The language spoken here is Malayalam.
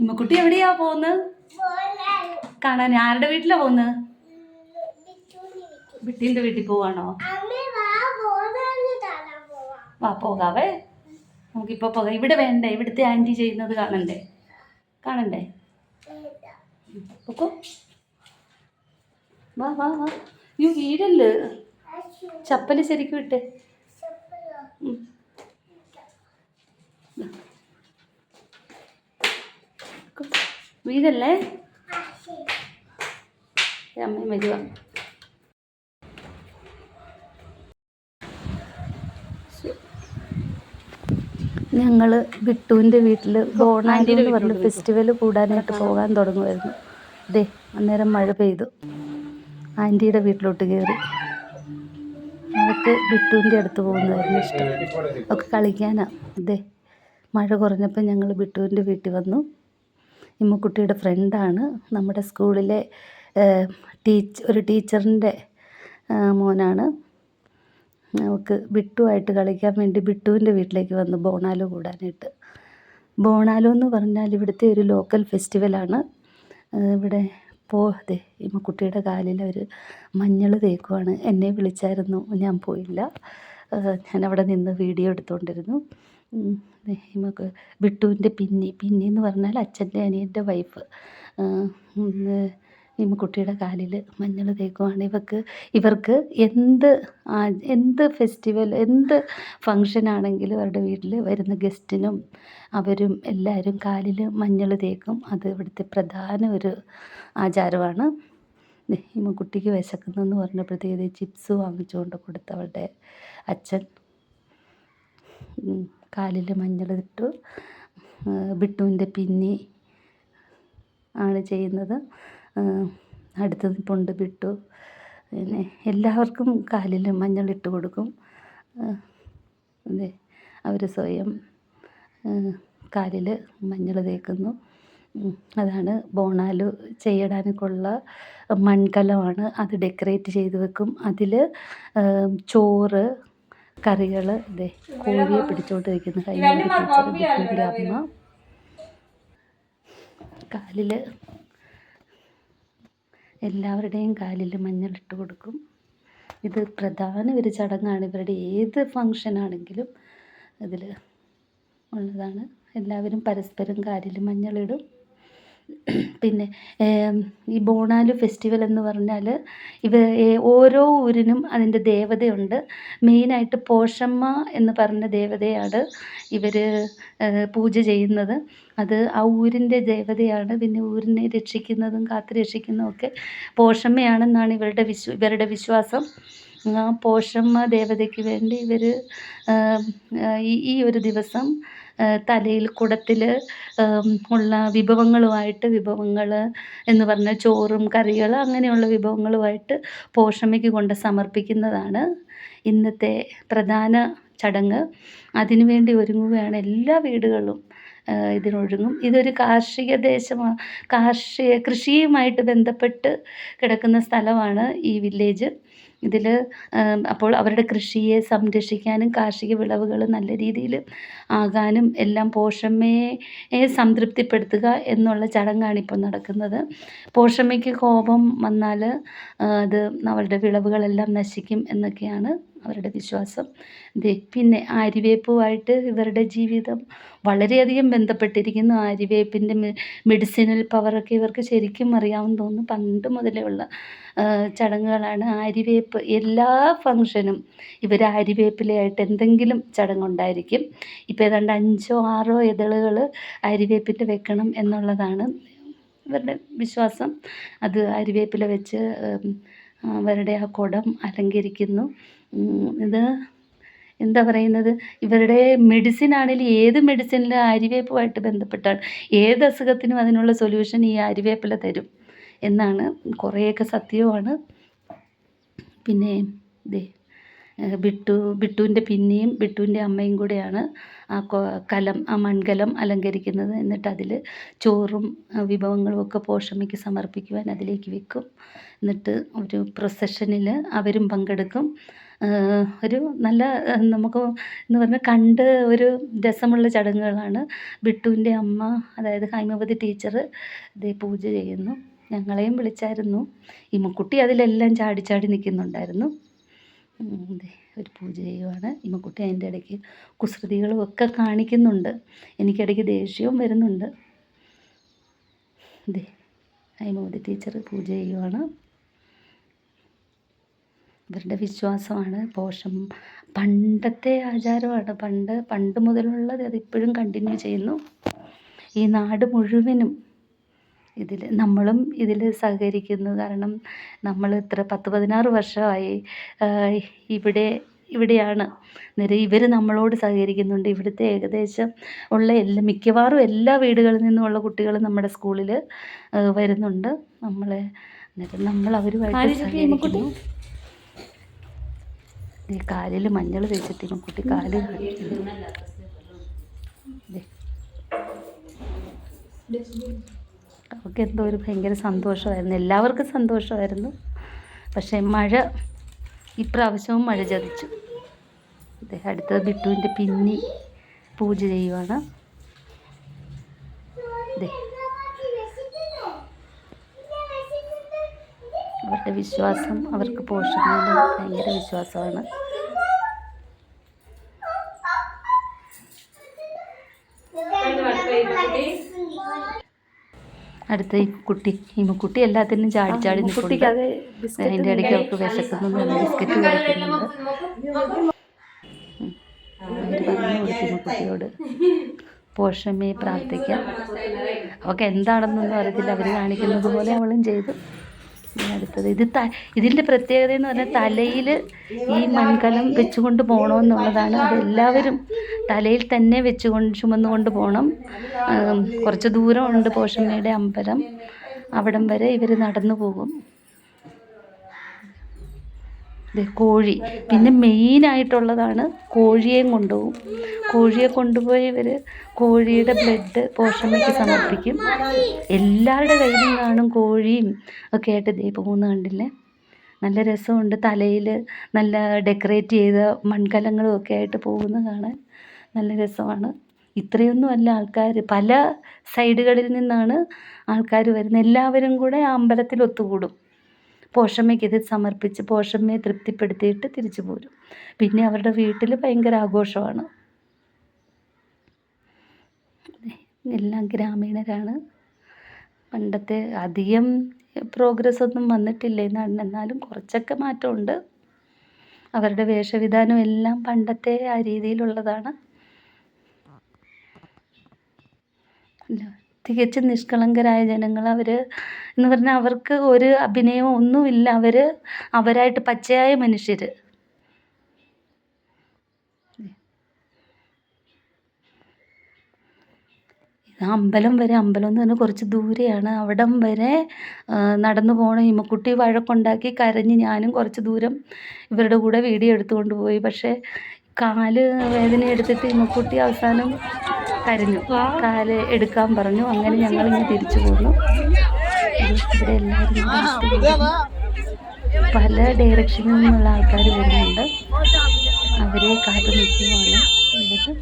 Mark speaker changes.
Speaker 1: ഇമ്മക്കുട്ടി എവിടെയാ പോകുന്നത്? കാണാൻ ആരുടെ വീട്ടിലാ പോകുന്നത്? ബിട്ടിന്റെ വീട്ടിൽ പോവാണോ? വാ പോകാവേ, നമുക്കിപ്പോൾ പോകാം. ഇവിടെ വേണ്ടേ? ഇവിടുത്തെ ആൻറ്റി ചെയ്യുന്നത് കാണണ്ടേ? കാണണ്ടേ? പൊക്കോ, വാ വാ വാ. ഈ വീടല്ലേ, ചപ്പല് ശരിക്കും ഇട്ടേ. വീടല്ലേ? അമ്മയും വരുക. ഞങ്ങൾ ബിട്ടുവിൻ്റെ വീട്ടിൽ ബോണാലി എന്ന് പറഞ്ഞ ഫെസ്റ്റിവൽ കൂടാനായിട്ട് പോകാൻ തുടങ്ങുമായിരുന്നു. ദേ അന്നേരം മഴ പെയ്തു. ആൻറ്റിയുടെ വീട്ടിലോട്ട് കയറി. അവർക്ക് ബിട്ടുവിൻ്റെ അടുത്ത് പോകുന്നതായിരുന്നു ഇഷ്ടം. ഒക്കെ കളിക്കാനാണ്. ദേ മഴ കുറഞ്ഞപ്പോൾ ഞങ്ങൾ ബിട്ടുവിൻ്റെ വീട്ടിൽ വന്നു. ഇമ്മക്കുട്ടിയുടെ ഫ്രണ്ടാണ്, നമ്മുടെ സ്കൂളിലെ ഒരു ടീച്ചറിൻ്റെ മോനാണ്. നമുക്ക് ബിട്ടുവായിട്ട് കളിക്കാൻ വേണ്ടി ബിട്ടുവിൻ്റെ വീട്ടിലേക്ക് വന്നു ബോണാലോ കൂടാനായിട്ട്. ബോണാലോ എന്ന് പറഞ്ഞാൽ ഇവിടുത്തെ ഒരു ലോക്കൽ ഫെസ്റ്റിവലാണ്. ഇവിടെ ദേ ഇമ്മക്കുട്ടിയുടെ കാലിൽ ഒരു മഞ്ഞൾ തേക്കുവാണ്. എന്നെ വിളിച്ചായിരുന്നു, ഞാൻ പോയില്ല. ഞാനവിടെ നിന്ന് വീഡിയോ എടുത്തുകൊണ്ടിരുന്നു. നമുക്ക് ബിട്ടുവിൻ്റെ പിന്നി എന്ന് പറഞ്ഞാൽ അച്ഛൻ്റെ അനിയൻ്റെ വൈഫ്. ഇമ്മക്കുട്ടിയുടെ കാലിൽ മഞ്ഞൾ തേക്കുവാണ്. ഇവർക്ക് എന്ത് ഫെസ്റ്റിവൽ, എന്ത് ഫങ്ഷനാണെങ്കിലും അവരുടെ വീട്ടിൽ വരുന്ന ഗസ്റ്റിനും അവരും എല്ലാവരും കാലിൽ മഞ്ഞൾ തേക്കും. അത് ഇവിടുത്തെ പ്രധാന ഒരു ആചാരമാണ്. ഇമ്മക്കുട്ടിക്ക് വിശക്കുന്നെന്ന് പറഞ്ഞപ്പോഴത്തേക്ക് ചിപ്സ് വാങ്ങിച്ചുകൊണ്ട് കൊടുത്ത് അവളുടെ അച്ഛൻ കാലിൽ മഞ്ഞളിട്ടു. ബിട്ടുവിൻ്റെ പിന്നി ആണ് ചെയ്യുന്നത്. അടുത്ത് നിൽപ്പുണ്ട് ബിട്ടു. പിന്നെ എല്ലാവർക്കും കാലിൽ മഞ്ഞളിട്ട് കൊടുക്കും. അതെ, അവർ സ്വയം കാലിൽ മഞ്ഞൾ തേക്കുന്നു. അതാണ് ബോണാലു ചെയ്യിടാനൊക്കെയുള്ള മൺകലമാണ്. അത് ഡെക്കറേറ്റ് ചെയ്ത് വെക്കും. അതിൽ ചോറ്, കറികൾ. ഇതേ കോഴിയെ പിടിച്ചോണ്ട് വയ്ക്കുന്ന കൈകൊണ്ട് ടീച്ചർ ബിട്ടുവിൻ്റെ അമ്മ. കാലിൽ എല്ലാവരുടെയും കാലിൽ മഞ്ഞളിട്ട് കൊടുക്കും. ഇത് പ്രധാന ഒരു ചടങ്ങാണ്. ഇവരുടെ ഏത് ഫങ്ഷനാണെങ്കിലും ഇതിൽ ഉള്ളതാണ്. എല്ലാവരും പരസ്പരം കാലിൽ മഞ്ഞളിടും. പിന്നെ ഈ ബോണാലു ഫെസ്റ്റിവൽ എന്ന് പറഞ്ഞാൽ ഓരോ ഊരിനും അതിൻ്റെ ദേവതയുണ്ട്. മെയിനായിട്ട് പോഷമ്മ എന്ന് പറഞ്ഞ ദേവതയാണ് ഇവർ പൂജ ചെയ്യുന്നത്. അത് ആ ഊരിൻ്റെ ദേവതയാണ്. പിന്നെ ഊരിനെ രക്ഷിക്കുന്നതും കാത്തു രക്ഷിക്കുന്നതും ഒക്കെ പോഷമ്മയാണെന്നാണ് ഇവരുടെ വിശ്വാസം. ആ പോഷമ്മ ദേവതയ്ക്ക് വേണ്ടി ഇവർ ഈ ഒരു ദിവസം തലയിൽ കുടത്തിൽ ഉള്ള വിഭവങ്ങൾ എന്ന് പറഞ്ഞാൽ ചോറും കറികൾ അങ്ങനെയുള്ള വിഭവങ്ങളുമായിട്ട് പോഷമ്മയ്ക്ക് കൊണ്ട് സമർപ്പിക്കുന്നതാണ് ഇന്നത്തെ പ്രധാന ചടങ്ങ്. അതിനുവേണ്ടി ഒരുങ്ങുകയാണ് എല്ലാ വീടുകളും. ഇതിനൊരുങ്ങും. ഇതൊരു കാർഷിക ദേശമാണ്. കൃഷിയുമായിട്ട് ബന്ധപ്പെട്ട് കിടക്കുന്ന സ്ഥലമാണ് ഈ വില്ലേജ്. ഇതിൽ അപ്പോൾ അവരുടെ കൃഷിയെ സംരക്ഷിക്കാനും കാർഷിക വിളവുകൾ നല്ല രീതിയിൽ ആകാനും എല്ലാം പോഷമ്മയെ സംതൃപ്തിപ്പെടുത്തുക എന്നുള്ള ചടങ്ങാണ് ഇപ്പോൾ നടക്കുന്നത്. പോഷമ്മയ്ക്ക് കോപം വന്നാൽ അത് അവരുടെ വിളവുകളെല്ലാം നശിക്കും എന്നൊക്കെയാണ് അവരുടെ വിശ്വാസം. പിന്നെ ആര്യവേപ്പുമായിട്ട് ഇവരുടെ ജീവിതം വളരെയധികം ബന്ധപ്പെട്ടിരിക്കുന്നു. ആര്യവേപ്പിൻ്റെ മെഡിസിനൽ പവറൊക്കെ ഇവർക്ക് ശരിക്കും അറിയാമെന്ന് തോന്നുന്നു. പണ്ട് മുതലേ ഉള്ള ചടങ്ങുകളാണ് ആര്യവേപ്പ്. എല്ലാ ഫങ്ഷനും ഇവർ ആര്യവേപ്പിലയായിട്ട് എന്തെങ്കിലും ചടങ്ങുണ്ടായിരിക്കും. ഇപ്പോൾ ഏതാണ്ട് 5 or 6 ഇതളുകൾ ആര്യവേപ്പിൻ്റെ വെക്കണം എന്നുള്ളതാണ് ഇവരുടെ വിശ്വാസം. അത് ആര്യവേപ്പില വെച്ച് അവരുടെ ആ കുടം അലങ്കരിക്കുന്നു. ഇത് എന്താ പറയുന്നത്, ഇവരുടെ മെഡിസിൻ ആണെങ്കിലും ഏത് മെഡിസിനിലും ആര്യവേപ്പുമായിട്ട് ബന്ധപ്പെട്ടാണ്. ഏത് അസുഖത്തിനും അതിനുള്ള സൊല്യൂഷൻ ഈ ആര്യവേപ്പില തരും എന്നാണ്. കുറേയൊക്കെ സത്യവുമാണ്. പിന്നെ ബിട്ടുവിൻ്റെ പിന്നെയും ബിട്ടുവിൻ്റെ അമ്മയും കൂടെയാണ് ആ മൺകലം അലങ്കരിക്കുന്നത്. എന്നിട്ട് അതിൽ ചോറും വിഭവങ്ങളും ഒക്കെ പോഷമ്മയ്ക്ക് സമർപ്പിക്കുവാൻ അതിലേക്ക് വെക്കും. എന്നിട്ട് ഒരു പ്രൊസഷനിൽ അവരും പങ്കെടുക്കും. ഒരു നല്ല നമുക്ക് എന്ന് പറഞ്ഞാൽ കണ്ട് ഒരു രസമുള്ള ചടങ്ങുകളാണ്. ബിട്ടുവിൻ്റെ അമ്മ, അതായത് ഹൈമവതി ടീച്ചർ ഇതേ പൂജ ചെയ്യുന്നു. ഞങ്ങളെയും വിളിച്ചായിരുന്നു. ഇമ്മക്കുട്ടി അതിലെല്ലാം ചാടി ചാടി നിൽക്കുന്നുണ്ടായിരുന്നു. ഒരു പൂജ ചെയ്യുവാണ്. ഇമ്മക്കുട്ടി അതിൻ്റെ ഇടയ്ക്ക് കുസൃതികളും ഒക്കെ കാണിക്കുന്നുണ്ട്. എനിക്കിടയ്ക്ക് ദേഷ്യവും വരുന്നുണ്ട്. ഹൈമവതി ടീച്ചർ പൂജ ചെയ്യുവാണ്. ഇവരുടെ വിശ്വാസമാണ് പോഷം. പണ്ടത്തെ ആചാരമാണ്. പണ്ട് മുതലുള്ളത് അതിപ്പോഴും കണ്ടിന്യൂ ചെയ്യുന്നു. ഈ നാട് മുഴുവനും നമ്മളും ഇതിൽ സഹകരിക്കുന്നു. കാരണം നമ്മൾ ഇത്ര 10-16 വർഷമായി ഇവിടെയാണ്. അന്നേരം ഇവർ നമ്മളോട് സഹകരിക്കുന്നുണ്ട്. ഇവിടുത്തെ ഏകദേശം ഉള്ള മിക്കവാറും എല്ലാ വീടുകളിൽ നിന്നുമുള്ള കുട്ടികൾ നമ്മുടെ സ്കൂളിൽ വരുന്നുണ്ട്. എന്നിട്ട് നമ്മൾ അവരുമായിട്ട് സഹകരിക്കുന്നു. ഈ കാലിൽ മഞ്ഞൾ തേച്ചിട്ട് ഇമ്മക്കുട്ടി കാല് അവർക്ക് എന്തോ ഒരു ഭയങ്കര സന്തോഷമായിരുന്നു. എല്ലാവർക്കും സന്തോഷമായിരുന്നു. പക്ഷേ ഇപ്രാവശ്യവും മഴ ചതിച്ചു. അടുത്തത് ബിട്ടുവിൻ്റെ പിന്നി പൂജ ചെയ്യുവാണ്. അവരുടെ വിശ്വാസം, അവർക്ക് പോഷണയിൽ ഭയങ്കര വിശ്വാസമാണ്. അടുത്ത ഇമ്മക്കുട്ടി എല്ലാത്തിനും ചാടി ചാടി നിൽക്കുന്നുണ്ട്. അതിൻ്റെ ഇടയ്ക്ക് അവർക്ക് വിശക്കുന്നു. ബിസ്ക്കറ്റ് കഴിക്കുന്നുണ്ട്. അവർ പറഞ്ഞു കൊടുത്തു ഇമ്മക്കുട്ടിയോട് പോഷമ്മയെ പ്രാർത്ഥിക്കാം. അവൾക്ക് എന്താണെന്നൊന്നും അറിയത്തില്ല. അവർ കാണിക്കുന്നത് പോലെ അവളും ചെയ്തു. അടുത്തത് ഇതിൻ്റെ പ്രത്യേകത എന്ന് പറഞ്ഞാൽ തലയിൽ ഈ മൺകലം വെച്ചുകൊണ്ട് പോകണമെന്നുള്ളതാണ്. അതെല്ലാവരും തലയിൽ തന്നെ ചുമന്നുകൊണ്ട് പോകണം. കുറച്ച് ദൂരമുണ്ട് പോഷമ്മയുടെ അമ്പലം. അവിടം വരെ ഇവർ നടന്നു പോകും. കോഴി പിന്നെ മെയിനായിട്ടുള്ളതാണ്. കോഴിയെയും കൊണ്ടുപോകും. കോഴിയെ കൊണ്ടുപോയി ഇവർ കോഴിയുടെ ബ്ലഡ് പോഷമ്മയ്ക്ക് സമർപ്പിക്കും. എല്ലാവരുടെ കയ്യിലും കാണും കോഴിയും ഒക്കെ ആയിട്ട് പോകുന്ന കണ്ടില്ലേ. നല്ല രസമുണ്ട്. തലയിൽ നല്ല ഡെക്കറേറ്റ് ചെയ്ത മൺകലങ്ങളും ഒക്കെ ആയിട്ട് പോകുന്ന കാണാൻ നല്ല രസമാണ്. ഇത്രയൊന്നും അല്ല ആൾക്കാർ, പല സൈഡുകളിൽ നിന്നാണ് ആൾക്കാർ വരുന്നത്. എല്ലാവരും കൂടെ ആ അമ്പലത്തിൽ ഒത്തുകൂടും. പോഷമ്മയ്ക്ക് ഇത് സമർപ്പിച്ച് പോഷമ്മയെ തൃപ്തിപ്പെടുത്തിയിട്ട് തിരിച്ചു പോരും. പിന്നെ അവരുടെ വീട്ടിൽ ഭയങ്കര ആഘോഷമാണ്. എല്ലാം ഗ്രാമീണരാണ്. പണ്ടത്തെ അധികം പ്രോഗ്രസ് ഒന്നും വന്നിട്ടില്ല എന്നാലും കുറച്ചൊക്കെ മാറ്റമുണ്ട്. അവരുടെ വേഷവിധാനം എല്ലാം പണ്ടത്തെ ആ രീതിയിലുള്ളതാണ്. തികച്ചും നിഷ്കളങ്കരായ ജനങ്ങൾ. അവർ എന്ന് പറഞ്ഞാൽ അവർക്ക് ഒരു അഭിനയമോ ഒന്നുമില്ല. അവരായിട്ട് പച്ചയായ മനുഷ്യർ. അമ്പലം എന്ന് പറഞ്ഞാൽ കുറച്ച് ദൂരെയാണ്. അവിടം വരെ നടന്നു പോകണം. ഇമ്മക്കുട്ടി വഴക്കുണ്ടാക്കി കരഞ്ഞ് ഞാനും കുറച്ച് ദൂരം ഇവരുടെ കൂടെ വീഡിയോ എടുത്തുകൊണ്ട് പോയി. പക്ഷേ കാല് വേദന എടുത്തിട്ട് ഇമ്മക്കുട്ടി അവസാനം കരഞ്ഞു. കാല് എടുക്കാൻ പറഞ്ഞു. അങ്ങനെ ഞങ്ങളിങ്ങനെ തിരിച്ചു പോന്നു. ഇവിടെ എല്ലാവരും പല ഡയറക്ഷനിൽ നിന്നുള്ള ആൾക്കാർ വരുന്നുണ്ട്. അവരെ കാത്തു നിൽക്കുകയാണ് ഇവർ.